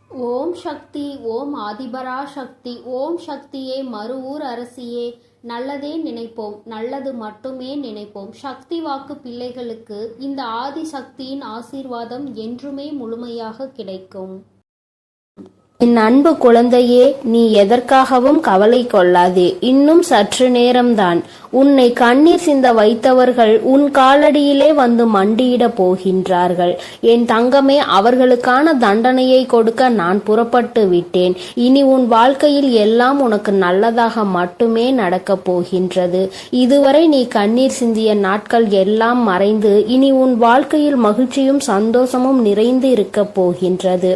ஓம் சக்தி, ஓம் ஆதிபரா சக்தி, ஓம் சக்தியே, மறுவூர் அரசியே, நல்லதே நினைப்போம், நல்லது மட்டுமே நினைப்போம். சக்தி வாக்கு பிள்ளைகளுக்கு இந்த ஆதி சக்தியின் ஆசீர்வாதம் என்றுமே முழுமையாக கிடைக்கும். என் அன்பு குழந்தையே, நீ எதற்காகவும் கவலை கொள்ளாதே. இன்னும் சற்று நேரம்தான். உன்னை கண்ணீர் சிந்த வைத்தவர்கள் உன் காலடியிலே வந்து மண்டியிட போகின்றார்கள். என் தங்கமே, அவர்களுக்கான தண்டனையை கொடுக்க நான் புறப்பட்டு விட்டேன். இனி உன் வாழ்க்கையில் எல்லாம் உனக்கு நல்லதாக மட்டுமே நடக்கப் போகின்றது. இதுவரை நீ கண்ணீர் சிந்திய நாட்கள் எல்லாம் மறைந்து இனி உன் வாழ்க்கையில் மகிழ்ச்சியும் சந்தோஷமும் நிறைந்து இருக்கப் போகின்றது.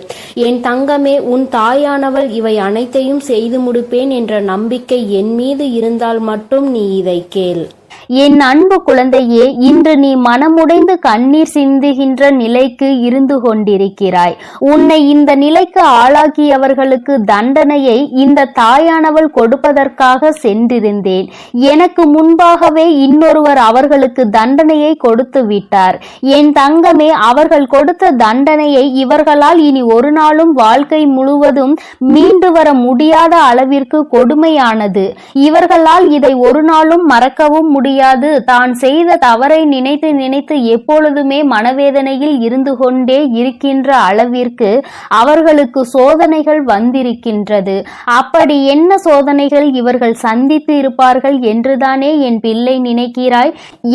என் தங்கமே, உன் தாயானவள் இவை அனைத்தையும் செய்து முடிப்பேன் என்ற நம்பிக்கை என் மீது இருந்தால் மட்டும் நீ இதை கேள். என் அன்பு குழந்தையே, இன்று நீ மனமுடைந்து கண்ணீர் சிந்துகின்ற நிலைக்கு இருந்து கொண்டிருக்கிறாய். உன்னை இந்த நிலைக்கு ஆளாக்கியவர்களுக்கு தண்டனையை இந்த தாயானவள் கொடுப்பதற்காக சென்றிருந்தேன். எனக்கு முன்பாகவே இன்னொருவர் அவர்களுக்கு தண்டனையை கொடுத்து விட்டார். என் தங்கமே, அவர்கள் கொடுத்த தண்டனையை இவர்களால் இனி ஒரு நாளும் வாழ்க்கை முழுவதும் மீண்டு வர முடியாத அளவிற்கு கொடுமையானது. இவர்களால் இதை ஒரு நாளும் மறக்கவும் முடியாது. தான் செய்த தவறை நினைத்து நினைத்து எப்பொழுதுமே மனவேதனையில் இருந்து கொண்டே இருக்கின்ற அளவிற்கு அவர்களுக்கு சோதனைகள் வந்திருக்கின்றது. அப்படி என்ன சோதனைகள் இவர்கள் சந்தித்து இருப்பார்கள் என்றுதானே என் பிள்ளை நினைக்கிறாய்?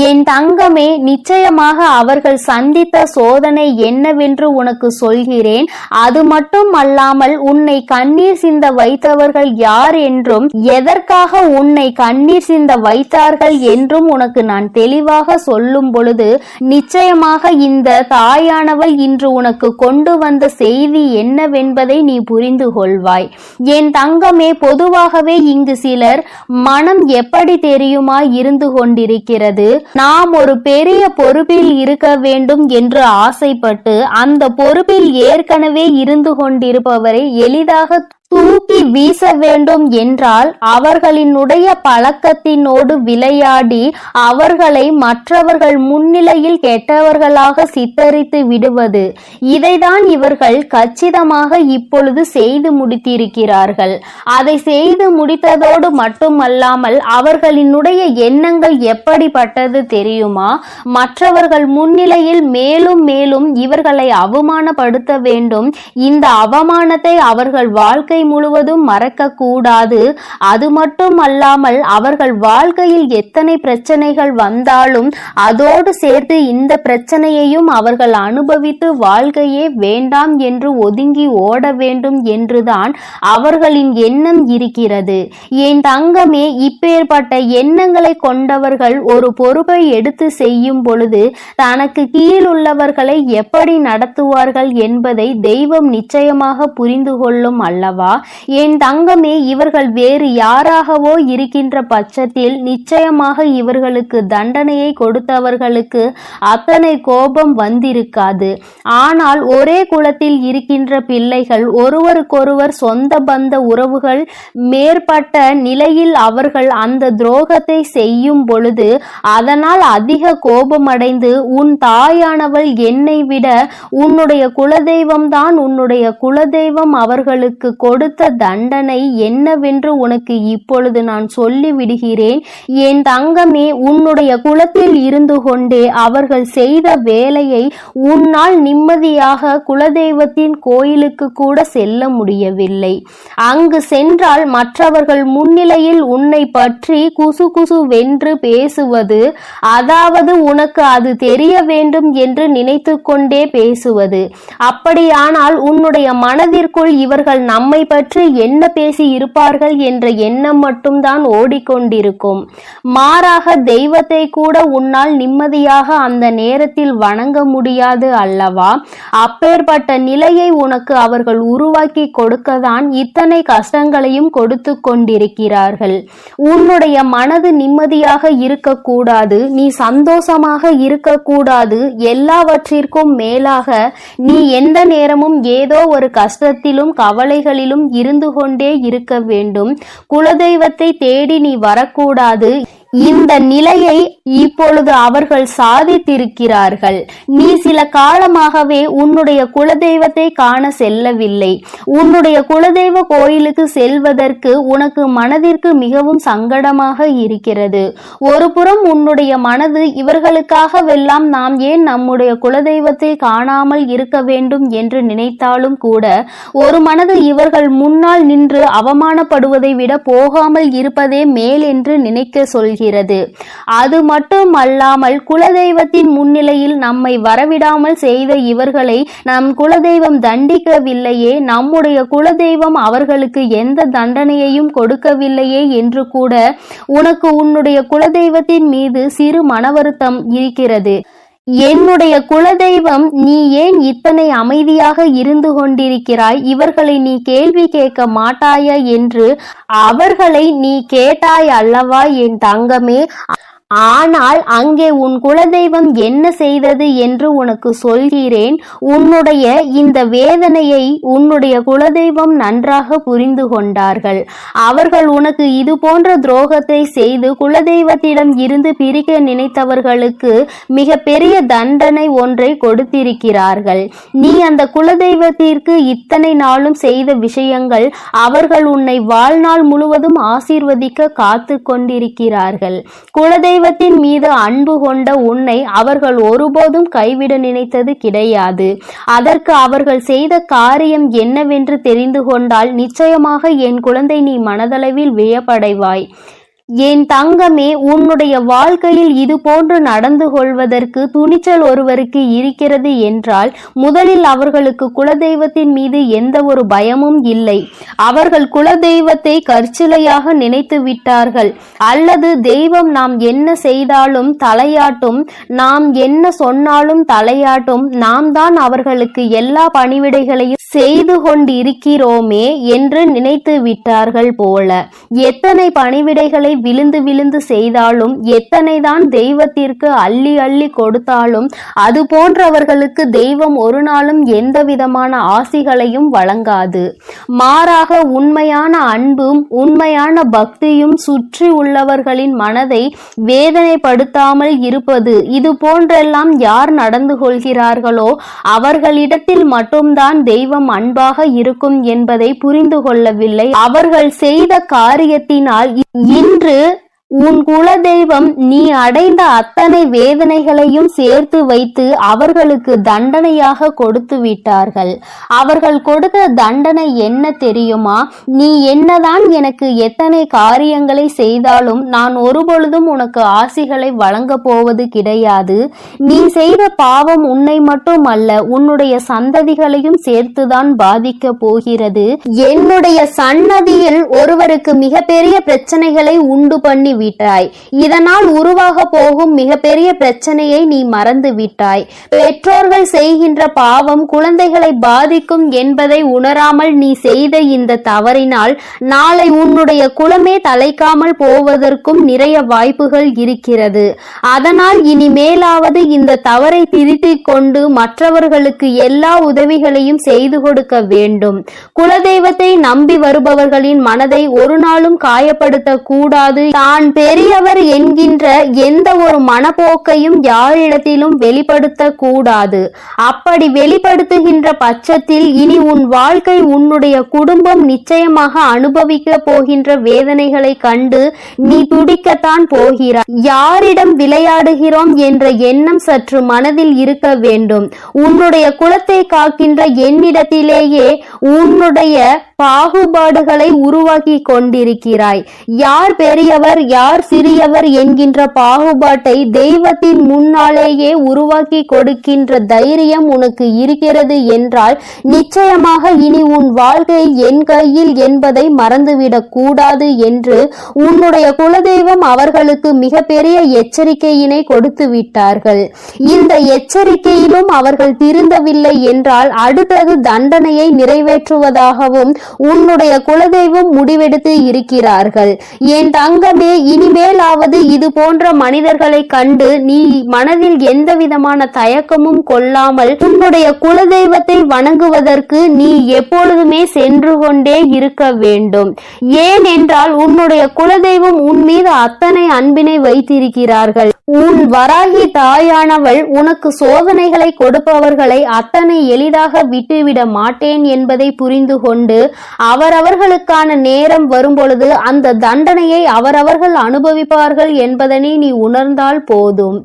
என் தங்கமே, நிச்சயமாக அவர்கள் சந்தித்த சோதனை என்னவென்று உனக்கு சொல்கிறேன். அது மட்டும் அல்லாமல் உன்னை கண்ணீர் சிந்த வைத்தவர்கள் யார் என்றும் எதற்காக உன்னை கண்ணீர் சிந்த வைத்தார்கள் என்றும் உனக்கு நான் தெளிவாக சொல்லும் பொழுது நிச்சயமாக இந்த தாயானவள் இன்று உனக்கு கொண்டு வந்த செய்தி என்னவென்பதை நீ புரிந்து கொள்வாய். என் தங்கமே, பொதுவாகவே இங்கு சிலர் மனம் எப்படி தெரியுமா இருந்து கொண்டிருக்கிறது. நாம் ஒரு பெரிய பொறுப்பில் இருக்க வேண்டும் என்று ஆசைப்பட்டு அந்த பொறுப்பில் ஏற்கனவே இருந்து கொண்டிருப்பவரை எளிதாக தூக்கி வீச வேண்டும் என்றால் அவர்களினுடைய பழக்கத்தினோடு விளையாடி அவர்களை மற்றவர்கள் முன்னிலையில் கெட்டவர்களாக சித்தரித்து விடுவது. இதைதான் இவர்கள் கச்சிதமாக இப்பொழுது செய்து முடித்திருக்கிறார்கள். அதை செய்து முடித்ததோடு மட்டுமல்லாமல் அவர்களினுடைய எண்ணங்கள் எப்படிப்பட்டது தெரியுமா? மற்றவர்கள் முன்னிலையில் மேலும் மேலும் இவர்களை அவமானப்படுத்த வேண்டும். இந்த அவமானத்தை அவர்கள் வாழ்க்கை முழுவதும் மறக்க கூடாது. அது மட்டும் அல்லாமல் அவர்கள் வாழ்க்கையில் எத்தனை பிரச்சனைகள் வந்தாலும் அதோடு சேர்த்து இந்த பிரச்சனையையும் அவர்கள் அனுபவித்து வாழ்க்கையே வேண்டாம் என்று ஒதுங்கி ஓட வேண்டும் என்றுதான் அவர்களின் எண்ணம் இருக்கிறது. என் தங்கமே, இப்பேற்பட்ட எண்ணங்களை கொண்டவர்கள் ஒரு பொறுப்பை எடுத்து செய்யும் பொழுது தனக்கு கீழ் உள்ளவர்களை எப்படி நடத்துவார்கள் என்பதை தெய்வம் நிச்சயமாக புரிந்து கொள்ளும் அல்லவா? என் தங்கமே, இவர்கள் வேறு யாராகவோ இருக்கின்ற பட்சத்தில் நிச்சயமாக இவர்களுக்கு தண்டனையை கொடுத்தவர்களுக்கு அத்தனை கோபம் வந்திருக்காது. ஆனால் ஒரே குலத்தில் இருக்கின்ற பிள்ளைகள், ஒருவருக்கொருவர் சொந்த பந்த உறவுகள் மேற்பட்ட நிலையில் அவர்கள் அந்த துரோகத்தை செய்யும் பொழுது அதனால் அதிக கோபமடைந்து உன் தாயானவள் என்னை விட உன்னுடைய குலதெய்வம் தான் உன்னுடைய குலதெய்வம் அவர்களுக்கு கொடுத்த தண்டனை என்னவென்று உனக்கு இப்பொழுது நான் சொல்லி விடுகிறேன். என் தங்கமே, உன்னுடைய குலத்தில் இருந்து கொண்டே அவர்கள் செய்த வேலையை உன்னால் நிம்மதியாக குலதெய்வத்தின் கோயிலுக்கு கூட செல்ல முடியவில்லை. அங்கு சென்றால் மற்றவர்கள் முன்னிலையில் உன்னை பற்றி குசு குசு வென்று பேசுவது, அதாவது உனக்கு அது தெரிய வேண்டும் என்று நினைத்து கொண்டே பேசுவது. அப்படியானால் உன்னுடைய மனதிற்குள் இவர்கள் நம்மை பற்றி என்ன பேசி இருப்பார்கள் என்ற எண்ணம் மட்டும்தான் ஓடிக்கொண்டிருக்கும். மாறாக தெய்வத்தை கூட உன்னால் நிம்மதியாக அந்த நேரத்தில் வணங்க முடியாது அல்லவா? அப்பேற்பட்ட நிலையை உனக்கு அவர்கள் உருவாக்கி கொடுக்கத்தான் இத்தனை கஷ்டங்களையும் கொடுத்து கொண்டிருக்கிறார்கள். உன்னுடைய மனது நிம்மதியாக இருக்கக்கூடாது, நீ சந்தோஷமாக இருக்கக்கூடாது. எல்லாவற்றிற்கும் மேலாக நீ எந்த நேரமும் ஏதோ ஒரு கஷ்டத்திலும் கவலைகளிலும் இருந்து கொண்டே இருக்க வேண்டும். குலதெய்வத்தை தேடி நீ வரக்கூடாது. இந்த நிலையை இப்பொழுது அவர்கள் சாதித்திருக்கிறார்கள். நீ சில காலமாகவே உன்னுடைய குலதெய்வத்தை காண செல்லவில்லை. உன்னுடைய குலதெய்வ கோயிலுக்கு செல்வதற்கு உனக்கு மனதிற்கு மிகவும் சங்கடமாக இருக்கிறது. ஒரு புறம் உன்னுடைய மனது இவர்களுக்காகவெல்லாம் நாம் ஏன் நம்முடைய குலதெய்வத்தை காணாமல் இருக்க வேண்டும் என்று நினைத்தாலும் கூட ஒரு மனது இவர்கள் முன்னால் நின்று அவமானப்படுவதை விட போகாமல் இருப்பதே மேல் என்று நினைக்க சொல்கிறது. அது மட்டுமல்லாமல் குலதெய்வத்தின் முன்னிலையில் நம்மை வரவிடாமல் செய்த இவர்களை நம் குலதெய்வம் தண்டிக்கவில்லையே, நம்முடைய குலதெய்வம் அவர்களுக்கு எந்த தண்டனையையும் கொடுக்கவில்லையே என்று கூட உனக்கு உன்னுடைய குலதெய்வத்தின் மீது சிறு மனவருத்தம் இருக்கிறது. என்னுடைய குலதெய்வம், நீ ஏன் இத்தனை அமைதியாக இருந்து கொண்டிருக்கிறாய்? இவர்களை நீ கேள்வி கேட்க மாட்டாயா என்று அவர்களை நீ கேட்டாய் அல்லவா என் தங்கமே? ஆனால் அங்கே உன் குலதெய்வம் என்ன செய்தது என்று உனக்கு சொல்கிறேன். உன்னுடைய இந்த வேதனையை உன்னுடைய குலதெய்வம் நன்றாக புரிந்து கொண்டார்கள். அவர்கள் உனக்கு இது போன்ற துரோகத்தை செய்து குலதெய்வத்திடம் இருந்து பிரிக்க நினைத்தவர்களுக்கு மிக பெரிய தண்டனை ஒன்றை கொடுத்திருக்கிறார்கள். நீ அந்த குலதெய்வத்திற்கு இத்தனை நாளும் செய்த விஷயங்கள் அவர்கள் உன்னை வாழ்நாள் முழுவதும் ஆசீர்வதிக்க காத்து கொண்டிருக்கிறார்கள். குலதெய்வத்தின் மீது அன்பு கொண்ட உன்னை அவர்கள் ஒருபோதும் கைவிட நினைத்தது கிடையாது. அதற்கு அவர்கள் செய்த காரியம் என்னவென்று தெரிந்து கொண்டால் நிச்சயமாக என் குழந்தை, நீ மனதளவில் வியப்படைவாய். என் தங்கமே, உன்னுடைய வாழ்க்கையில் இது போன்று நடந்து கொள்வதற்கு துணிச்சல் ஒருவருக்கு இருக்கிறது என்றால் முதலில் அவர்களுக்கு குலதெய்வத்தின் மீது எந்த ஒரு பயமும் இல்லை. அவர்கள் குலதெய்வத்தை கற்சிலையாக நினைத்து விட்டார்கள். அல்லது தெய்வம் நாம் என்ன செய்தாலும் தலையாட்டும், நாம் என்ன சொன்னாலும் தலையாட்டும், நாம் தான் அவர்களுக்கு எல்லா பணிவிடைகளையும் செய்து கொண்டிருக்கிறோமே என்று நினைத்து விட்டார்கள் போல. எத்தனை பணிவிடைகளை விழுந்து விழுந்து செய்தாலும், எத்தனைதான் தெய்வத்திற்கு அள்ளி அள்ளி கொடுத்தாலும் அது போன்றவர்களுக்கு தெய்வம் ஒரு நாளும் எந்த விதமான ஆசிகளையும் வழங்காது. மாறாக உண்மையான அன்பும் உண்மையான பக்தியும் சுற்றி உள்ளவர்களின் மனதை வேதனைப்படுத்தாமல் இருப்பது. இது போன்றெல்லாம் யார் நடந்து கொள்கிறார்களோ அவர்களிடத்தில் மட்டும்தான் தெய்வம் அன்பாக இருக்கும் என்பதை புரிந்து கொள்ளவில்லை. அவர்கள் செய்த காரியத்தினால் இன்று உன் குலதெய்வம் நீ அடைந்த அத்தனை வேதனைகளையும் சேர்த்து வைத்து அவர்களுக்கு தண்டனையாக கொடுத்து விட்டார்கள். அவர்கள் கொடுத்த தண்டனை என்ன தெரியுமா? நீ என்னதான் எனக்கு எத்தனை காரியங்களை செய்தாலும் நான் ஒருபொழுதும் உனக்கு ஆசிகளை வழங்க போவது கிடையாது. நீ செய்த பாவம் உன்னை மட்டுமல்ல, உன்னுடைய சந்ததிகளையும் சேர்த்துதான் பாதிக்க போகிறது. என்னுடைய சன்னதியில் ஒருவருக்கு மிகப்பெரிய பிரச்சனைகளை உண்டு பண்ணி விட்டாய். இதனால் உருவாக போகும் மிகப்பெரிய பிரச்சனையை நீ மறந்து விட்டாய். பெற்றோர்கள் செய்கின்ற பாவம் குழந்தைகளை பாதிக்கும் என்பதை உணராமல் நீ செய்த இந்த தவறினால் நாளை உன்னுடைய குலமே தலைக்காமல் போவதற்கும் நிறைய வாய்ப்புகள் இருக்கிறது. அதனால் இனிமேலாவது இந்த தவறை திருத்திக் கொண்டு மற்றவர்களுக்கு எல்லா உதவிகளையும் செய்து கொடுக்க வேண்டும். குலதெய்வத்தை நம்பி வருபவர்களின் மனதை ஒரு நாளும் காயப்படுத்த கூடாது. தான் பெரியவர் என்கின்ற எந்த ஒரு மனப்போக்கையும் யாரிடத்திலும் வெளிப்படுத்த கூடாது. அப்படி வெளிப்படுத்துகின்ற பட்சத்தில் இனி உன் வாழ்க்கை, உன்னுடைய குடும்பம் நிச்சயமாக அனுபவிக்க போகின்ற வேதனைகளை கண்டு நீ துடிக்கத்தான் போகிறாய். யாரிடம் விளையாடுகிறோம் என்ற எண்ணம் சற்று மனதில் இருக்க வேண்டும். உன்னுடைய குலத்தை காக்கின்ற என்னிடத்திலேயே உன்னுடைய பாகுபாடுகளை உருவாக்கி கொண்டிருக்கிறாய். யார் பெரியவர் யார் சிறியவர் என்கின்ற பாகுபாட்டை தெய்வத்தின் முன்னாலேயே உருவாக்கி கொடுக்கின்ற தைரியம் உனக்கு இருக்கிறது என்றால் நிச்சயமாக இனி உன் வாழ்க்கை என் கையில் என்பதை மறந்துவிடக் கூடாது என்று உன்னுடைய குலதெய்வம் அவர்களுக்கு மிகப்பெரிய எச்சரிக்கையினை கொடுத்து விட்டார்கள். இந்த எச்சரிக்கையிலும் அவர்கள் திருந்தவில்லை என்றால் அடுத்தது தண்டனையை நிறைவேற்றுவதாகவும் உன்னுடைய குலதெய்வம் முடிவெடுத்து இருக்கிறார்கள். என் தங்கமே, இனிமேலாவது இது போன்ற மனிதர்களை கண்டு நீ மனதில் எந்த விதமான தயக்கமும் கொள்ளாமல் உன்னுடைய குலதெய்வத்தை வணங்குவதற்கு நீ எப்பொழுதுமே சென்று கொண்டே இருக்க வேண்டும். ஏனென்றால் உன்னுடைய குலதெய்வம் உன் மீது அத்தனை அன்பினை வைத்திருக்கிறார்கள். உன் வராகி தாயானவள் உனக்கு சோதனைகளை கொடுப்பவர்களை அத்தனை எளிதாக விட்டுவிட மாட்டேன் என்பதை புரிந்து கொண்டு அவரவர்களுக்கான நேரம் வரும்பொழுது அந்த தண்டனையை அவரவர்கள் அனுபவிப்பார்கள் என்பதனை நீ உணர்ந்தால் போதும்.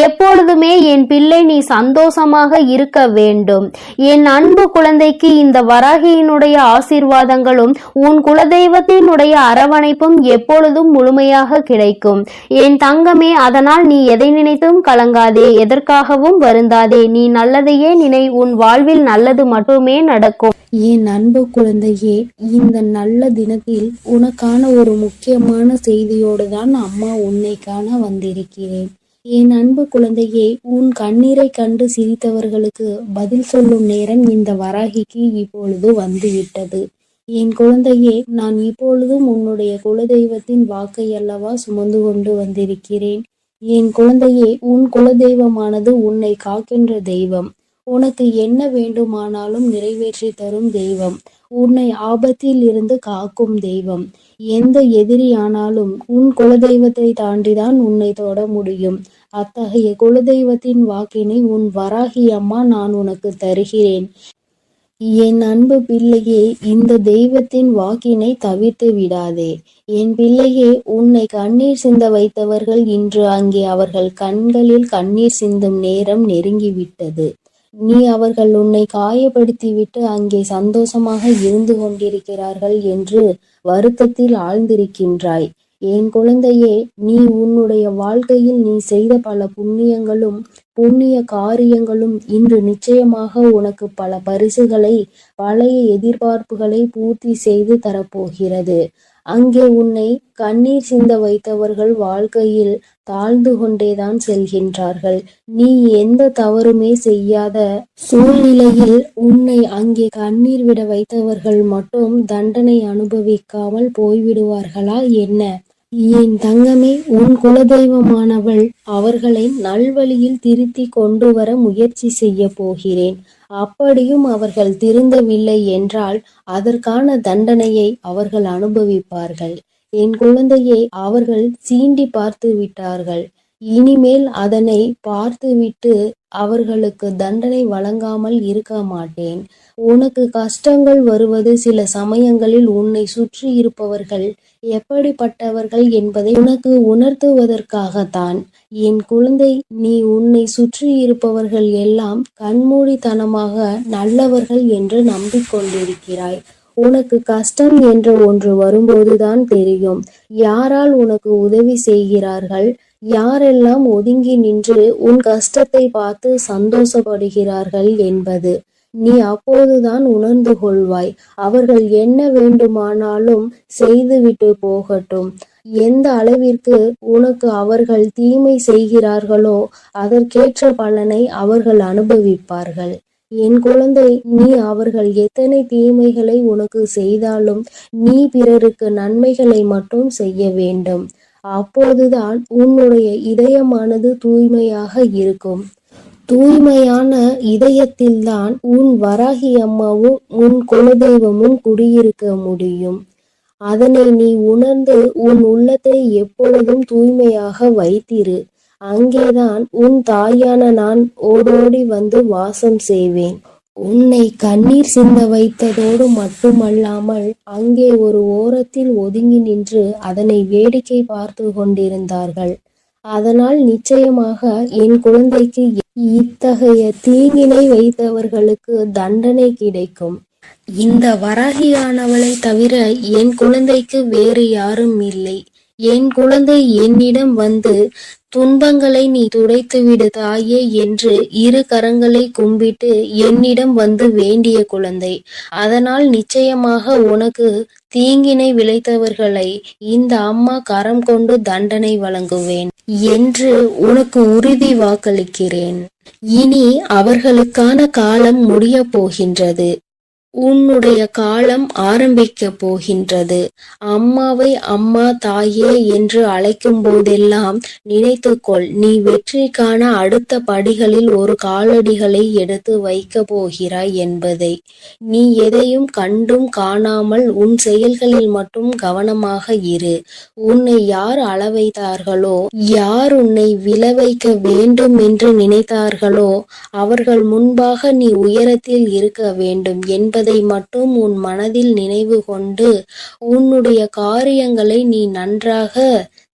எப்பொழுதுமே என் பிள்ளை நீ சந்தோஷமாக இருக்க வேண்டும். என் அன்பு குழந்தைக்கு இந்த வராகியினுடைய ஆசீர்வாதங்களும் உன் குலதெய்வத்தினுடைய அரவணைப்பும் எப்பொழுதும் முழுமையாக கிடைக்கும். என் தங்கமே, அதனால் நீ எதை நினைத்தும் கலங்காதே, எதற்காகவும் வருந்தாதே. நீ நல்லதையே நினை, உன் வாழ்வில் நல்லது மட்டுமே நடக்கும். என் அன்பு குழந்தையே, இந்த நல்ல தினத்தில் உனக்கான ஒரு முக்கியமான செய்தியோடு தான் அம்மா உன்னை காண வந்திருக்கிறேன். என் அன்பு குழந்தையே, உன் கண்ணீரை கண்டு சிரித்தவர்களுக்கு பதில் சொல்லும் நேரம் இந்த வராகிக்கு இப்பொழுது வந்துவிட்டது. என் குழந்தையே, நான் இப்பொழுதும் உன்னுடைய குலதெய்வத்தின் வாக்கை அல்லவா சுமந்து கொண்டு வந்திருக்கிறேன். என் குழந்தையே, உன் குலதெய்வமானது உன்னை காக்கின்ற தெய்வம். உனக்கு என்ன வேண்டுமானாலும் நிறைவேற்றி தரும் தெய்வம். உன்னை ஆபத்தில் இருந்து காக்கும் தெய்வம். எந்த எதிரியானாலும் உன் குலதெய்வத்தை தாண்டிதான் உன்னை தொட முடியும். அத்தகைய குலதெய்வத்தின் வாக்கினை உன் வராகி அம்மா நான் உனக்கு தருகிறேன். என் அன்பு பிள்ளையே, இந்த தெய்வத்தின் வாக்கினை தவிர்த்து விடாதே. என் பிள்ளையே, உன்னை கண்ணீர் சிந்த வைத்தவர்கள் இன்று அங்கே அவர்கள் கண்களில் கண்ணீர் சிந்தும் நேரம் நெருங்கிவிட்டது. நீ அவர்கள் உன்னை காயப்படுத்திவிட்டு அங்கே சந்தோஷமாக இருந்து கொண்டிருக்கிறார்கள் என்று வருத்தத்தில் ஆழ்ந்திருக்கின்றாய். என் குழந்தையே, நீ உன்னுடைய வாழ்க்கையில் நீ செய்த பல புண்ணிய காரியங்களும் இன்று நிச்சயமாக உனக்கு பல பரிசுகளை, பழைய எதிர்பார்ப்புகளை பூர்த்தி செய்து தரப்போகிறது. அங்கே உன்னை கண்ணீர் சிந்த வைத்தவர்கள் வாழ்க்கையில் தாழ்ந்து கொண்டேதான் செல்கின்றார்கள். நீ எந்த தவறுமே செய்யாத சூழ்நிலையில் உன்னை அங்கே கண்ணீர் விட வைத்தவர்கள் மட்டும் தண்டனை அனுபவிக்காமல் போய்விடுவார்களா என்ன? என் தங்கமே, உன் குலதெய்வமானவள் அவர்களை நல்வழியில் திருத்தி கொண்டு வர முயற்சி செய்ய போகிறேன். அப்படியும் அவர்கள் திருந்தவில்லை என்றால் அதற்கான தண்டனையை அவர்கள் அனுபவிப்பார்கள். என் குழந்தையை அவர்கள் சீண்டி பார்த்து விட்டார்கள். இனிமேல் அதனை பார்த்துவிட்டு அவர்களுக்கு தண்டனை வழங்காமல் இருக்க மாட்டேன். உனக்கு கஷ்டங்கள் வருவது சில சமயங்களில் உன்னை சுற்றி இருப்பவர்கள் எப்படிப்பட்டவர்கள் என்பதை உனக்கு உணர்த்துவதற்காகத்தான். என் குழந்தை, நீ உன்னை சுற்றி இருப்பவர்கள் எல்லாம் கண்மூடித்தனமாக நல்லவர்கள் என்று நம்பிக்கொண்டிருக்கிறாய். உனக்கு கஷ்டம் என்ற ஒன்று வரும்போதுதான் தெரியும் யாரால் உனக்கு உதவி செய்கிறார்கள், யாரெல்லாம் ஒதுங்கி நின்று உன் கஷ்டத்தை பார்த்து சந்தோஷப்படுகிறார்கள் என்பது. நீ அப்போதுதான் உணர்ந்து கொள்வாய். அவர்கள் என்ன வேண்டுமானாலும் செய்துவிட்டு போகட்டும். எந்த அளவிற்கு உனக்கு அவர்கள் தீமை செய்கிறார்களோ அதற்கேற்ற பலனை அவர்கள் அனுபவிப்பார்கள். என் குழந்தை, நீ அவர்கள் எத்தனை தீமைகளை உனக்கு செய்தாலும் நீ பிறருக்கு நன்மைகளை மட்டும் செய்ய வேண்டும். அப்போதுதான் உன்னுடைய இதயமானது தூய்மையாக இருக்கும். தூய்மையான இதயத்தில்தான் உன் வராகி அம்மாவும் உன் குலதெய்வமும் குடியிருக்க முடியும். அதனை நீ உணர்ந்து உன் உள்ளத்தை எப்பொழுதும் தூய்மையாக வைத்திரு. அங்கேதான் உன் தாயான நான் ஓடோடி வந்து வாசம் செய்வேன். உன்னை கண்ணீர் சிந்த வைத்ததோடு மட்டுமல்லாமல் அங்கே ஒரு ஓரத்தில் ஒதுங்கி நின்று அதனை வேடிக்கை பார்த்து கொண்டிருந்தார்கள். அதனால் நிச்சயமாக என் குழந்தைக்கு இத்தகைய தீங்கினை வைத்தவர்களுக்கு தண்டனை கிடைக்கும். இந்த வராகியானவளை தவிர என் குழந்தைக்கு வேறு யாரும் இல்லை. என் குழந்தை என்னிடம் வந்து துன்பங்களை நீ துடைத்துவிடு தாயே என்று இரு கரங்களை கும்பிட்டு என்னிடம் வந்து வேண்டிய குழந்தை. அதனால் நிச்சயமாக உனக்கு தீங்கினை விளைத்தவர்களை இந்த அம்மா கரம் கொண்டு தண்டனை வழங்குவேன் என்று உனக்கு உறுதி வாக்களிக்கிறேன். இனி அவர்களுக்கான காலம் முடிய போகின்றது. உன்னுடைய காலம் ஆரம்பிக்கப் போகின்றது. அம்மாவை அம்மா, தாயே என்று அழைக்கும் போதெல்லாம் நினைத்துக்கொள், நீ வெற்றிக்கான அடுத்த படிகளில் ஒரு காலடிகளை எடுத்து வைக்கப் போகிறாய் என்பதை. நீ எதையும் கண்டும் காணாமல் உன் செயல்களில் மட்டும் கவனமாக இரு. உன்னை யார் அளவைத்தார்களோ, யார் உன்னை விழவைக்க வேண்டும் என்று நினைத்தார்களோ, அவர்கள் முன்பாக நீ உயரத்தில் இருக்க வேண்டும் என்பதை மட்டும் உன் மனதில் நினைவு கொண்டு உன்னுடைய காரியங்களை நீ நன்றாக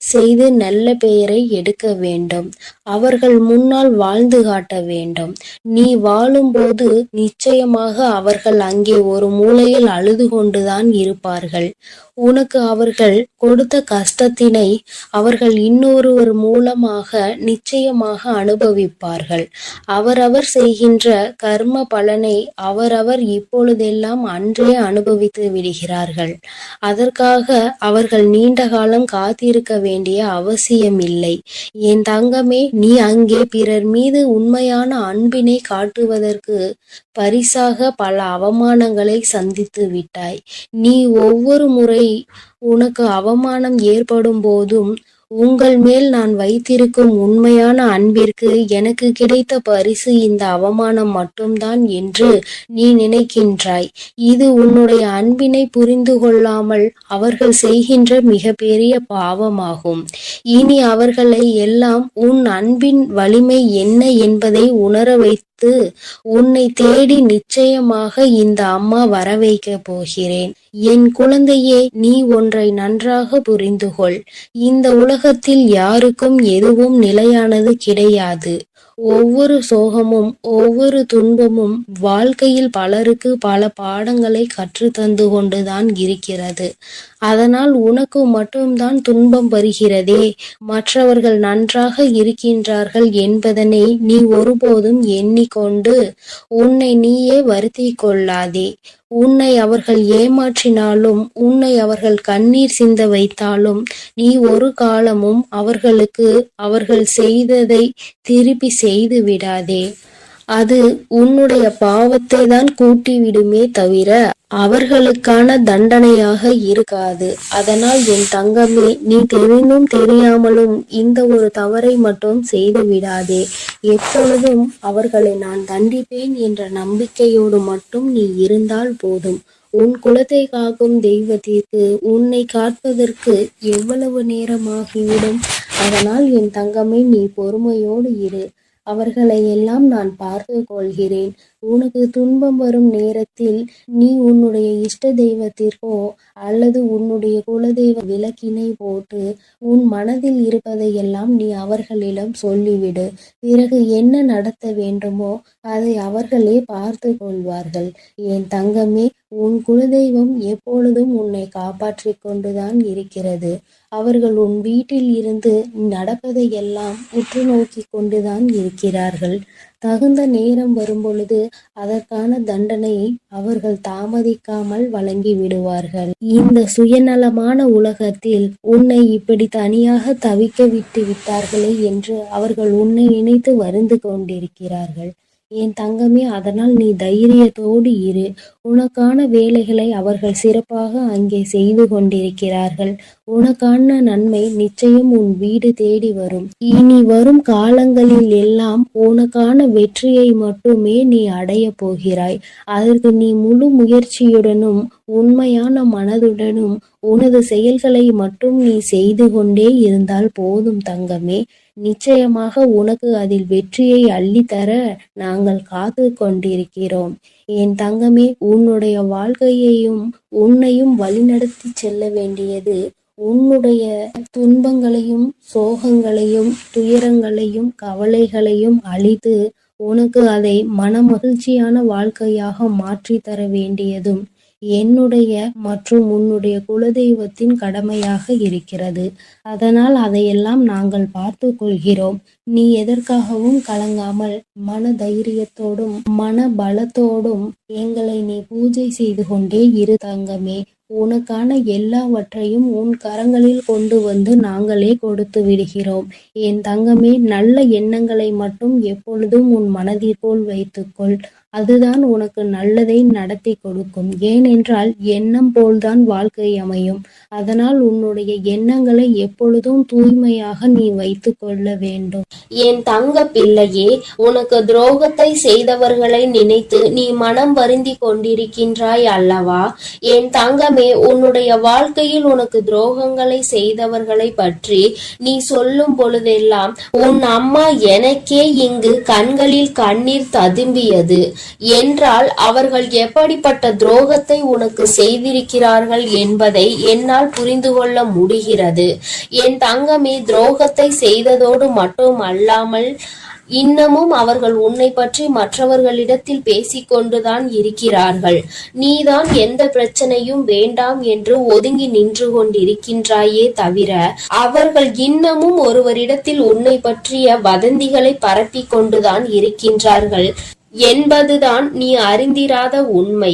செய்து நல்ல பெயரை எடுக்க வேண்டும். அவர்கள் முன்னால் வாழ்ந்து காட்ட வேண்டும். நீ வாழும்போது நிச்சயமாக அவர்கள் அங்கே ஒரு மூலையில் அழுது கொண்டுதான் இருப்பார்கள். உனக்கு அவர்கள் கொடுத்த கஷ்டத்தினை அவர்கள் இன்னொருவர் மூலமாக நிச்சயமாக அனுபவிப்பார்கள். அவரவர் செய்கின்ற கர்ம பலனை அவரவர் இப்பொழுதெல்லாம் அன்றே அனுபவித்து விடுகிறார்கள். அதற்காக அவர்கள் நீண்ட காலம் காத்திருக்க வேண்டிய அவசியம் இல்லை. என் தங்கமே, நீ அங்கே பிறர் மீது உண்மையான அன்பினை காட்டுவதற்கு பரிசாக பல அவமானங்களை சந்தித்து விட்டாய். நீ ஒவ்வொரு முறை உனக்கு அவமானம் ஏற்படும் போதும் உங்கள் மேல் நான் வைத்திருக்கும் உண்மையான அன்பிற்கு எனக்கு கிடைத்த பரிசு இந்த அவமானம் மட்டும்தான் என்று நீ நினைக்கின்றாய். இது உன்னுடைய அன்பினை புரிந்து கொள்ளாமல் அவர்கள் செய்கின்ற மிகப்பெரிய பாவமாகும். இனி அவர்களை எல்லாம் உன் அன்பின் வலிமை என்ன என்பதை உணர வைத்து உன்னை தேடி நிச்சயமாக இந்த அம்மா வர வைக்க போகிறேன். என் குழந்தையே, நீ ஒன்றை நன்றாக புரிந்து கொள். இந்த உலகத்தில் யாருக்கும் எதுவும் நிலையானது கிடையாது. ஒவ்வொரு சோகமும் ஒவ்வொரு துன்பமும் வாழ்க்கையில் பலருக்கு பல பாடங்களை கற்று தந்து கொண்டுதான் இருக்கிறது. அதனால் உனக்கு மட்டும்தான் துன்பம் வருகிறதே, மற்றவர்கள் நன்றாக இருக்கின்றார்கள் என்பதனை நீ ஒருபோதும் எண்ணிக்கொண்டு உன்னை நீயே வருத்திக் கொள்ளாதே. உன்னை அவர்கள் ஏமாற்றினாலும், உன்னை அவர்கள் கண்ணீர் சிந்த வைத்தாலும், நீ ஒரு காலமும் அவர்களுக்கு அவர்கள் செய்ததை திருப்பி செய்து விடாதே. அது உன்னுடைய பாவத்தை தான் கூட்டி விடுமே தவிர அவர்களுக்கான தண்டனையாக இருக்காது. அதனால் என் தங்கமே, நீ தெரிந்தும் தெரியாமலும் இந்த ஒரு தவறை மட்டும் செய்து விடாதே. எப்பொழுதும் அவர்களை நான் தண்டிப்பேன் என்ற நம்பிக்கையோடு மட்டும் நீ இருந்தால் போதும். உன் குலத்தை காக்கும் தெய்வத்திற்கு உன்னை காப்பதற்கு எவ்வளவு நேரமாகிவிடும். அதனால் என் தங்கமே, நீ பொறுமையோடு இரு. அவர்களை எல்லாம் நான் பார்த்து கொள்கிறேன். உனக்கு துன்பம் வரும் நேரத்தில் நீ உன்னுடைய இஷ்ட தெய்வத்திற்கோ அல்லது உன்னுடைய குலதெய்வ விளக்கினை போட்டு உன் மனதில் இருப்பதையெல்லாம் நீ அவர்களிடம் சொல்லிவிடு. பிறகு என்ன நடத்த வேண்டுமோ அதை அவர்களே பார்த்து கொள்வார்கள். என் தங்கமே, உன் குலதெய்வம் எப்பொழுதும் உன்னை காப்பாற்றி கொண்டுதான் இருக்கிறது. அவர்கள் உன் வீட்டில் இருந்து நடப்பதையெல்லாம் உற்று நோக்கி கொண்டுதான் இருக்கிறார்கள். தகுந்த நேரம் வரும்பொழுது அதற்கான தண்டனையை அவர்கள் தாமதிக்காமல் வழங்கி விடுவார்கள். இந்த சுயநலமான உலகத்தில் உன்னை இப்படி தனியாக தவிக்க விட்டு விட்டார்களே என்று அவர்கள் உன்னை நினைத்து வருந்து கொண்டிருக்கிறார்கள். என் தங்கமே, அதனால் நீ தைரியத்தோடு இரு. உனக்கான வேலைகளை அவர்கள் சிறப்பாக அங்கே செய்து கொண்டிருக்கிறார்கள். உனக்கான நன்மை நிச்சயம் உன் வீடு தேடி வரும். இனி வரும் காலங்களில் எல்லாம் உனக்கான வெற்றியை மட்டுமே நீ அடைய போகிறாய். அதற்கு நீ முழு முயற்சியுடனும் உண்மையான மனதுடனும் உனது செயல்களை மட்டும் நீ செய்து கொண்டே இருந்தால் போதும் தங்கமே. நிச்சயமாக உனக்கு அதில் வெற்றியை அள்ளித்தர நாங்கள் காத்து கொண்டிருக்கிறோம். என் தங்கமே, உன்னுடைய வாழ்க்கையையும் உன்னையும் வழிநடத்தி செல்ல வேண்டியது உன்னுடைய துன்பங்களையும் சோகங்களையும் துயரங்களையும் கவலைகளையும் அழித்து உனக்கு அதை மனமகிழ்ச்சியான வாழ்க்கையாக மாற்றி தர வேண்டியதும் என்னுடைய மற்றும் உன்னுடைய குலதெய்வத்தின் கடமையாக இருக்கிறது. அதனால் அதையெல்லாம் நாங்கள் பார்த்து கொள்கிறோம். நீ எதற்காகவும் கலங்காமல் மன தைரியத்தோடும் மன பலத்தோடும் எங்களை நீ பூஜை செய்து கொண்டே இரு தங்கமே. உனக்கான எல்லாவற்றையும் உன் கரங்களில் கொண்டு வந்து நாங்களே கொடுத்து விடுகிறோம். என் தங்கமே, நல்ல எண்ணங்களை மட்டும் எப்பொழுதும் உன் மனதிற்குள் வைத்துக்கொள். அதுதான் உனக்கு நல்லதை நடத்தி கொடுக்கும். ஏனென்றால் எண்ணம் போல்தான் வாழ்க்கை அமையும். அதனால் உன்னுடைய எண்ணங்களை எப்பொழுதும் தூய்மையாக நீ வைத்து கொள்ள வேண்டும். என் தங்க பிள்ளையே, உனக்கு துரோகத்தை செய்தவர்களை நினைத்து நீ மனம் வருந்தி கொண்டிருக்கின்றாய் அல்லவா? என் தங்கமே, உன்னுடைய வாழ்க்கையில் உனக்கு துரோகங்களை செய்தவர்களை பற்றி நீ சொல்லும் பொழுதெல்லாம் உன் அம்மா எனக்கே இங்கு கண்களில் கண்ணீர் ததும்பியது என்றால் அவர்கள் எப்படிப்பட்ட துரோகத்தை உனக்கு செய்திருக்கிறார்கள் என்பதை என்னால் புரிந்து கொள்ள முடிகிறது. என் தங்கமே, துரோகத்தை செய்ததோடு மட்டும் அல்லாமல் இன்னமும் அவர்கள் உன்னை பற்றி மற்றவர்களிடத்தில் பேசிக்கொண்டுதான் இருக்கிறார்கள். நீதான் எந்த பிரச்சனையும் வேண்டாம் என்று ஒதுங்கி நின்று கொண்டிருக்கின்றாயே தவிர அவர்கள் இன்னமும் ஒருவரிடத்தில் உன்னை பற்றிய வதந்திகளை பரப்பி கொண்டுதான் இருக்கின்றார்கள் என்பதுதான் நீ அறிந்திராத உண்மை.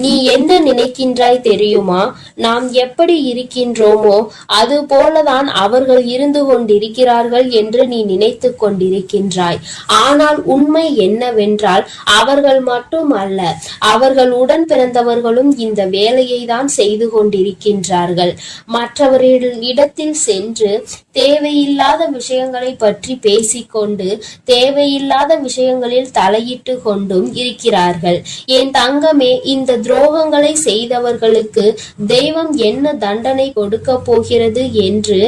நீ என்ன நினைக்கின்றாய் தெரியுமா? நாம் எப்படி இருக்கின்றோமோ அது போலதான் அவர்கள் இருந்து கொண்டிருக்கிறார்கள் என்று நீ நினைத்து கொண்டிருக்கின்றாய். ஆனால் உண்மை என்னவென்றால் அவர்கள் மட்டும் அல்ல, அவர்கள் உடன் பிறந்தவர்களும் இந்த வேலையை தான் செய்து கொண்டிருக்கின்றார்கள். மற்றவர்களிடத்தில் சென்று தேவையில்லாத விஷயங்களை பற்றி பேசிக்கொண்டு தேவையில்லாத விஷயங்களில் தலையிட்டு கொண்டும் இருக்கிறார்கள். என் தங்கமே, இந்த துரோகங்களை செய்தவர்களுக்கு தெய்வம் என்ன தண்டனை கொடுக்க போகிறது என்று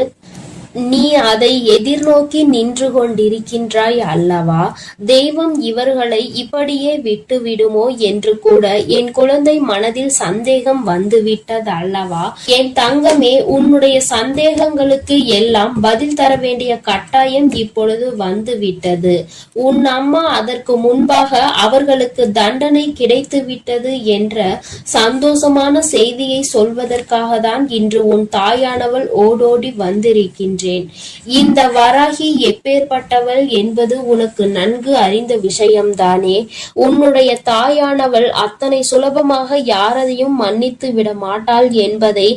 நீ அதை எதிர்நோக்கி நின்று கொண்டிருக்கின்றாய் அல்லவா? தெய்வம் இவர்களை இப்படியே விட்டு விடுமோ என்று கூட என் குழந்தை மனதில் சந்தேகம் வந்துவிட்டது அல்லவா? என் தங்கமே, உன்னுடைய சந்தேகங்களுக்கு எல்லாம் பதில் தர வேண்டிய கட்டாயம் இப்பொழுது வந்துவிட்டது. உன் அம்மா அதற்கு முன்பாக அவர்களுக்கு தண்டனை கிடைத்து விட்டது என்ற சந்தோஷமான செய்தியை சொல்வதற்காக தான் இன்று உன் தாயானவள் ஓடோடி வந்திருக்கின்றாள். இந்த வராகி எப்பேற்பட்டவள் என்பது உனக்கு நன்கு அறிந்த விஷயம்தானே. உன்னுடைய தாயானவள் அத்தனை சுலபமாக யாரையும் மன்னித்து விட மாட்டாள் என்பதை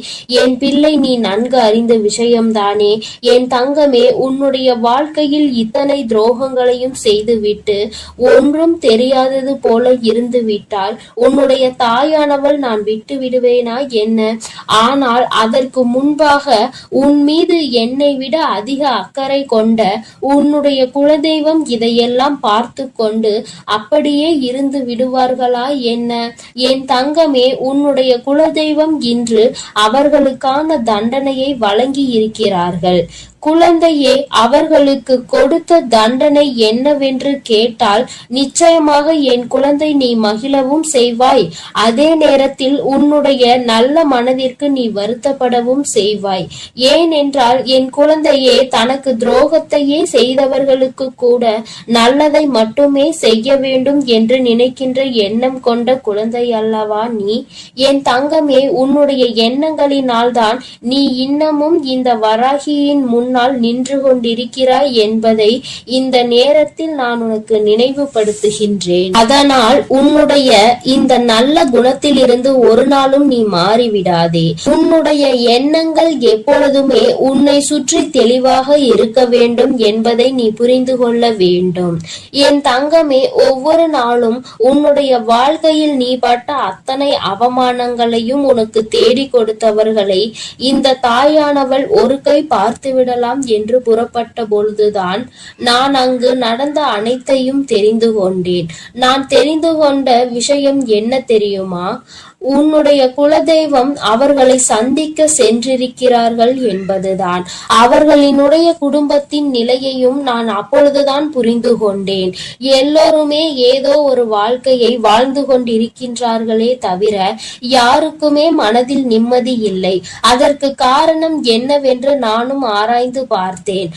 என் பிள்ளை நீ நன்கு அறிந்த விஷயம்தானே. என் தங்கமே, உன்னுடைய வாழ்க்கையில் இத்தனை துரோகங்களையும் செய்துவிட்டு ஒன்றும் தெரியாதது போல இருந்து விட்டால் உன்னுடைய தாயானவள் நான் விட்டு விடுவேனா என்ன? ஆனால் அதற்கு முன்பாக உன் மீது என்னை விட அதிக அக்கறை கொண்ட உன்னுடைய குலதெய்வம் இதையெல்லாம் பார்த்து கொண்டு அப்படியே இருந்து விடுவார்களா என்ன? என் தங்கமே, உன்னுடைய குலதெய்வம் இன்று அவர்களுக்கான தண்டனையை வழங்கி இருக்கிறார்கள். குழந்தையே, அவர்களுக்கு கொடுத்த தண்டனை என்னவென்று கேட்டால் நிச்சயமாக என் குழந்தை நீ மகிழவும் செய்வாய். அதே நேரத்தில் உன்னுடைய நல்ல மனதிற்கு நீ வருத்தப்படவும் செய்வாய். ஏனென்றால் என் குழந்தையே, தனக்கு துரோகத்தையே செய்தவர்களுக்கு கூட நல்லதை மட்டுமே செய்ய வேண்டும் என்று நினைக்கின்ற எண்ணம் கொண்ட குழந்தை அல்லவா நீ? என் தங்கமே, உன்னுடைய எண்ணங்களினால் தான் நீ இன்னமும் இந்த வராகியின் முன்னால் நின்று கொண்டிருக்கிறாய் என்பதை இந்த நேரத்தில் நான் உனக்கு நினைவுபடுத்துகின்றேன். அதனால் உன்னுடைய இந்த நல்ல குணத்தில் இருந்து ஒரு நாளும் நீ மாறிவிடாதே. உன்னுடைய எண்ணங்கள் எப்பொழுதுமே உன்னை சுற்றி தெளிவாக இருக்க வேண்டும் என்பதை நீ புரிந்து கொள்ள வேண்டும். என் தங்கமே, ஒவ்வொரு நாளும் உன்னுடைய வாழ்க்கையில் நீ பட்ட அத்தனை அவமானங்களையும் உனக்கு தேடி கொடுத்தவர்களை இந்த தாயானவள் ஒரு கை பார்த்துவிடலாம் என்று புறப்பட்ட பொழுதுதான் நான் அங்கு நடந்த அனைத்தையும் தெரிந்து கொண்டேன். நான் தெரிந்து கொண்ட விஷயம் என்ன தெரியுமா? உன்னுடைய குலதெய்வம் அவர்களை சந்திக்க சென்றிருக்கிறார்கள் என்பதுதான். அவர்களினுடைய குடும்பத்தின் நிலையையும் நான் அப்பொழுதுதான் புரிந்து கொண்டேன். எல்லோருமே ஏதோ ஒரு வாழ்க்கையை வாழ்ந்து கொண்டிருக்கின்றார்களே தவிர யாருக்குமே மனதில் நிம்மதி இல்லை. அதற்கு காரணம் என்னவென்று நானும் ஆராய்ந்து பார்த்தேன்.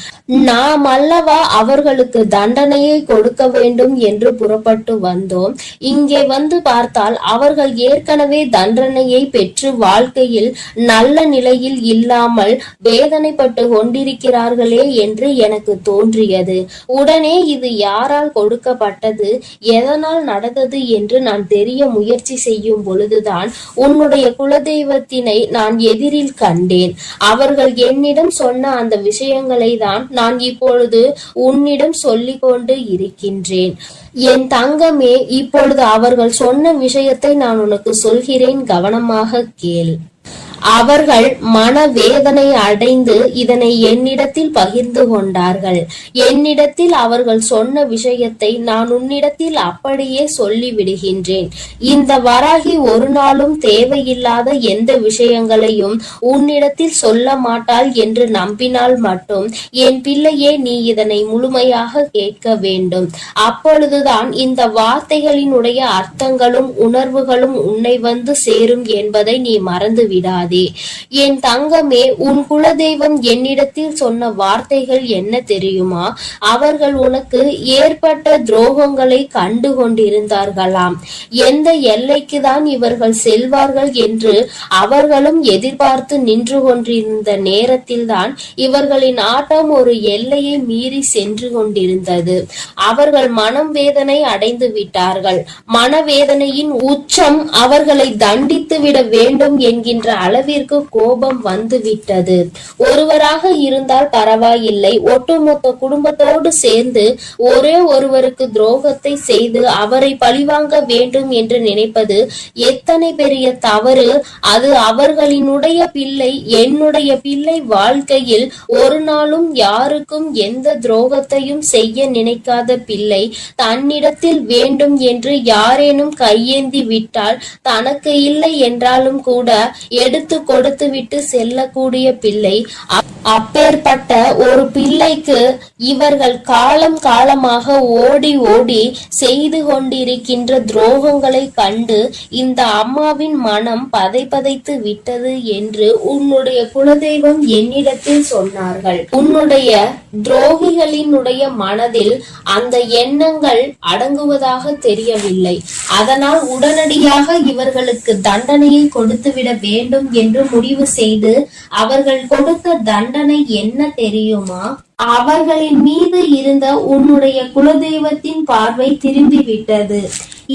நாம் அல்லவா அவர்களுக்கு தண்டனையை கொடுக்க வேண்டும் என்று புறப்பட்டு வந்தோம். இங்கே வந்து பார்த்தால் அவர்கள் ஏற்கனவே ஏற்கனவே தண்டனையை பெற்று வாழ்க்கையில் நல்ல நிலையில் இல்லாமல் வேதனைப்பட்டு கொண்டிருக்கிறார்களே என்று எனக்கு தோன்றியது. உடனே இது யாரால் கொடுக்கப்பட்டது, எதனால் நடந்தது என்று நான் தெரிய முயற்சி செய்யும் பொழுதுதான் உன்னுடைய குலதெய்வத்தினை நான் எதிரில் கண்டேன். அவர்கள் என்னிடம் சொன்ன அந்த விஷயங்களை தான் நான் இப்பொழுது உன்னிடம் சொல்லிக் கொண்டு இருக்கின்றேன். என் தங்கமே, இப்பொழுது அவர்கள் சொன்ன விஷயத்தை நான் உனக்கு சொல்கிறேன், கவனமாக கேள். அவர்கள் மனவேதனை அடைந்து இதனை என்னிடத்தில் பகிர்ந்து கொண்டார்கள். என்னிடத்தில் அவர்கள் சொன்ன விஷயத்தை நான் உன்னிடத்தில் அப்படியே சொல்லி விடுகின்றேன். இந்த வராகி ஒரு நாளும் தேவையில்லாத எந்த விஷயங்களையும் உன்னிடத்தில் சொல்ல மாட்டாள் என்று நம்பினால் மட்டும் என் பிள்ளையே, நீ இதனை முழுமையாக கேட்க வேண்டும். அப்பொழுதுதான் இந்த வார்த்தைகளினுடைய அர்த்தங்களும் உணர்வுகளும் உன்னை வந்து சேரும் என்பதை நீ மறந்து விடாதே. என் தங்கமே, உன் குலதெய்வம் என்னிடத்தில் சொன்ன வார்த்தைகள் என்ன தெரியுமா? அவர்கள் உனக்கு ஏற்பட்ட துரோகங்களை கண்டு கொண்டிருந்தார்களாம். எந்த எல்லைக்கு தான் இவர்கள் செல்வார்கள் என்று அவர்களும் எதிர்பார்த்து நின்று கொண்டிருந்த நேரத்தில் தான் இவர்களின் ஆட்டம் ஒரு எல்லையை மீறி சென்று கொண்டிருந்தது. அவர்கள் மனம் வேதனை அடைந்து விட்டார்கள். மனவேதனையின் உச்சம் அவர்களை தண்டித்து விட வேண்டும் என்கின்ற அளவிற்கு கோபம் வந்து விட்டது. ஒருவராக இருந்தால் பரவாயில்லை, ஒட்டுமொத்த குடும்பத்தோடு சேர்ந்து ஒரே ஒருவருக்கு துரோகத்தை செய்து அவரை பழிவாங்க வேண்டும் என்று நினைப்பது எத்தனை பெரிய தவறு. அது அவர்களினுடைய பிள்ளை, என்னுடைய பிள்ளை வாழ்க்கையில் ஒரு நாளும் யாருக்கும் எந்த துரோகத்தையும் செய்ய நினைக்காத பிள்ளை தன்னிடத்தில் வேண்டும் என்று யாரேனும் கையேந்தி விட்டால் தனக்கு இல்லை என்றாலும் கூட எடுத்து கொடுத்து விட்டு செல்லக்கூடிய பிள்ளை. அப்பேற்பட்ட ஒரு பிள்ளைக்கு இவர்கள் காலம் காலமாக ஓடி ஓடி செய்து கொண்டிருக்கின்ற துரோகங்களை கண்டு இந்த அம்மாவின் மனம் பதைத்து விட்டது என்று உன்னுடைய குலதெய்வம் என்னிடத்தில் சொன்னார்கள். உன்னுடைய துரோகிகளினுடைய மனதில் அந்த எண்ணங்கள் அடங்குவதாக தெரியவில்லை. அதனால் உடனடியாக இவர்களுக்கு தண்டனையை கொடுத்துவிட வேண்டும் என்று முடிவு செய்து அவர்கள் கொடுத்த தண்டனை என்ன தெரியுமா? அவர்களின் மீது இருந்த உன்னுடைய குலதெய்வத்தின் பார்வை திரும்பி விட்டது.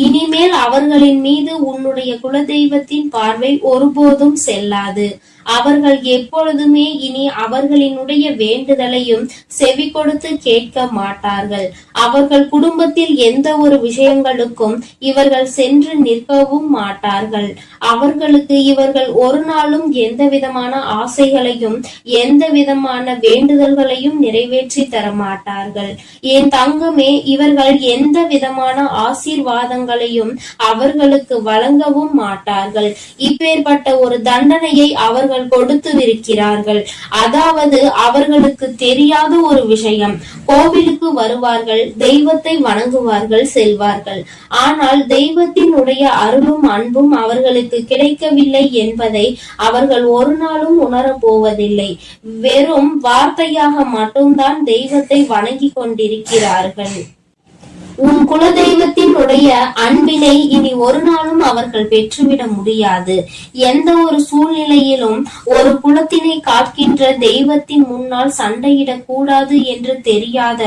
இனிமேல் அவர்களின் மீது உன்னுடைய குலதெய்வத்தின் பார்வை ஒருபோதும் செல்லாது. அவர்கள் எப்பொழுதுமே இனி அவர்களினுடைய வேண்டுதலையும் செவி கொடுத்து கேட்க மாட்டார்கள். அவர்கள் குடும்பத்தில் எந்த ஒரு விஷயங்களுக்கும் இவர்கள் சென்று நிற்கவும் மாட்டார்கள். அவர்களுக்கு இவர்கள் ஒரு நாளும் எந்த விதமான ஆசைகளையும் எந்த விதமான வேண்டுதல்களையும் நிறைவேற்றி தர மாட்டார்கள். என் தங்கமே, இவர்கள் எந்த விதமான ஆசீர்வாதங்களையும் அவர்களுக்கு வழங்கவும் மாட்டார்கள். இப்பேற்பட்ட ஒரு தண்டனையை அவர்கள் கொடுத்துவிருக்கிறார்கள். அதாவது அவர்களுக்கு தெரியாத ஒரு விஷயம். கோவிலுக்கு வருவார்கள், தெய்வத்தை வணங்குவார்கள், செல்வார்கள். ஆனால் தெய்வத்தினுடைய அருளும் அன்பும் அவர்களுக்கு கிடைக்கவில்லை என்பதை அவர்கள் ஒரு நாளும் உணரப் போவதில்லை. வெறும் வார்த்தையாக மட்டும்தான் தெய்வத்தை வணங்கி கொண்டிருக்கிறார்கள். உன் குலதெய்வத்தினுடைய அன்பினை இனி ஒரு நாளும் அவர்கள் பெற்றுவிட முடியாது. எந்த ஒரு சூழ்நிலையிலும் ஒரு குலத்தினை காக்கின்ற தெய்வத்தின் முன்னால் சண்டையிடக் கூடாது என்று தெரியாத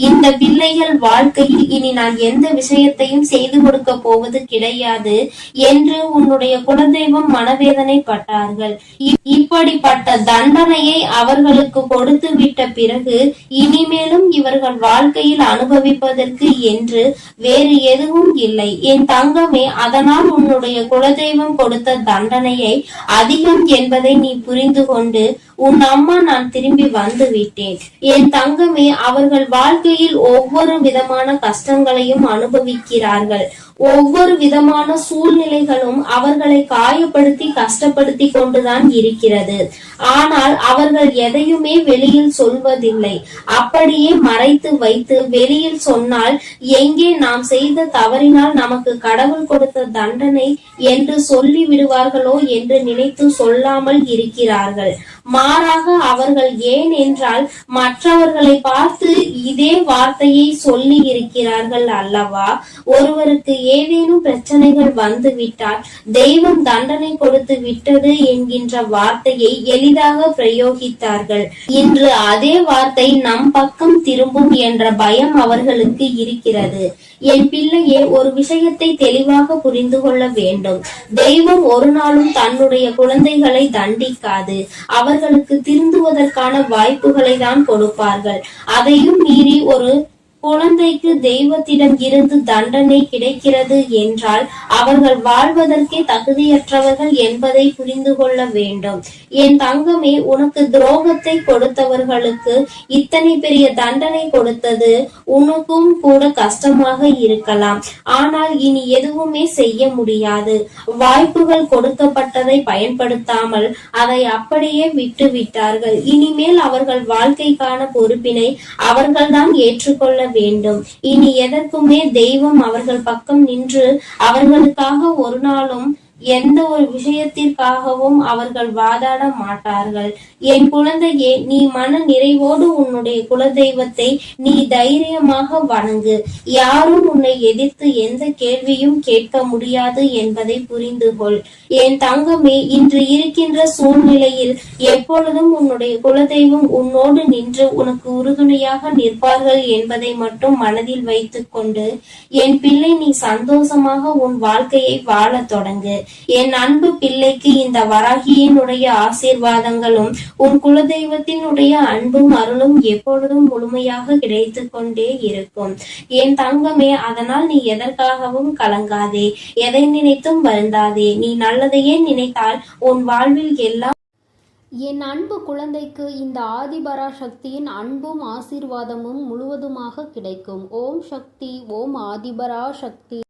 இந்த பிள்ளைகள் வாழ்க்கையில் இனி நான் எந்த விஷயத்தையும் செய்து கொடுக்க போவது கிடையாது என்று உன்னுடைய குலதெய்வம் மனவேதனைப்பட்டார்கள். இப்படிப்பட்ட தண்டனையை அவர்களுக்கு கொடுத்து விட்ட பிறகு இனிமேலும் இவர்கள் வாழ்க்கையில் அனுபவிப்பதற்கு என்று வேறு எதுவும் இல்லை. என் தங்கமே, அதனால் உன்னுடைய குலதெய்வம் கொடுத்த தண்டனையை அதிகம் என்பதை நீ புரிந்து கொண்டு உன் அம்மா நான் திரும்பி வந்து விட்டேன். என் தங்கமே, அவர்கள் வாழ்க்கையில் ஒவ்வொரு விதமான கஷ்டங்களையும் அனுபவிக்கிறார்கள். ஒவ்வொரு விதமான சூழ்நிலைகளும் அவர்களை காயப்படுத்தி கஷ்டப்படுத்தி கொண்டுதான் இருக்கிறது. ஆனால் அவர்கள் எதையுமே வெளியில் சொல்வதில்லை. அப்படியே மறைத்து வைத்து வெளியில் சொன்னால் எங்கே நாம் செய்த தவறினால் நமக்கு கடவுள் கொடுத்த தண்டனை என்று சொல்லி விடுவார்களோ என்று நினைத்து சொல்லாமல் இருக்கிறார்கள். மாறாக அவர்கள் ஏன் என்றால் மற்றவர்களை பார்த்து இதே வார்த்தையை சொல்லி இருக்கிறார்கள் அல்லவா. ஒருவருக்கு ஏதேனும் பிரச்சனைகள் வந்துவிட்டால் தெய்வம் தண்டனை கொடுத்து விட்டது என்கின்ற வார்த்தையை எளிதாக பிரயோகித்தார்கள். இன்று அதே வார்த்தை நம் பக்கம் திரும்பும் என்ற பயம் அவர்களுக்கு இருக்கிறது. என் பிள்ளையே, ஒரு விஷயத்தை தெளிவாக புரிந்து கொள்ள வேண்டும். தெய்வம் ஒரு நாளும் தன்னுடைய குழந்தைகளை தண்டிக்காது. அவர்களுக்கு திருந்துவதற்கான வாய்ப்புகளை தான் கொடுப்பார்கள். அதையும் மீறி ஒரு குழந்தைக்கு தெய்வத்திடம் இருந்து தண்டனை கிடைக்கிறது என்றால் அவர்கள் வாழ்வதற்கே தகுதியற்றவர்கள் என்பதை புரிந்து கொள்ள வேண்டும். என் தங்கமே, உனக்கு துரோகத்தை கொடுத்தவர்களுக்கு இத்தனை பெரிய தண்டனை கொடுத்தது உனக்கும் கூட கஷ்டமாக இருக்கலாம். ஆனால் இனி எதுவுமே செய்ய முடியாது. வாய்ப்புகள் கொடுக்கப்பட்டதை பயன்படுத்தாமல் அதை அப்படியே விட்டு விட்டார்கள். இனிமேல் அவர்கள் வாழ்க்கைக்கான பொறுப்பினை அவர்கள்தான் ஏற்றுக்கொள்ள வேண்டும். இனி எதற்குமே தெய்வம் அவர்கள் பக்கம் நின்று அவர்களுக்காக ஒரு நாளும் எந்த ஒரு விஷயத்திற்காகவும் அவர்கள் வாதாட மாட்டார்கள். என் குழந்தையே, நீ மன நிறைவோடு உன்னுடைய குலதெய்வத்தை நீ தைரியமாக வணங்கு. யாரும் உன்னை எதிர்த்து எந்த கேள்வியும் கேட்க முடியாது என்பதை புரிந்து கொள். என் தங்கமே, இன்று இருக்கின்ற சூழ்நிலையில் எப்பொழுதும் உன்னுடைய குலதெய்வம் உன்னோடு நின்று உனக்கு உறுதுணையாக நிற்பார்கள் என்பதை மட்டும் மனதில் வைத்துக் கொண்டு என் பிள்ளை, நீ சந்தோஷமாக உன் வாழ்க்கையை வாழ தொடங்கு. என் அன்பு பிள்ளைக்கு இந்த வராகியினுடைய ஆசீர்வாதங்களும் உன் குலதெய்வத்தினுடைய அன்பும் அருளும் எப்பொழுதும் முழுமையாக கிடைத்து கொண்டே இருக்கும். என் தங்கமே, அதனால் நீ எதற்காகவும் கலங்காதே, எதை நினைத்தும் வருந்தாதே. நீ நல்லதையே நினைத்தால் உன் வாழ்வில் எல்லாம். என் அன்பு குழந்தைக்கு இந்த ஆதிபரா சக்தியின் அன்பும் ஆசீர்வாதமும் முழுவதுமாக கிடைக்கும். ஓம் சக்தி, ஓம் ஆதிபரா சக்தி.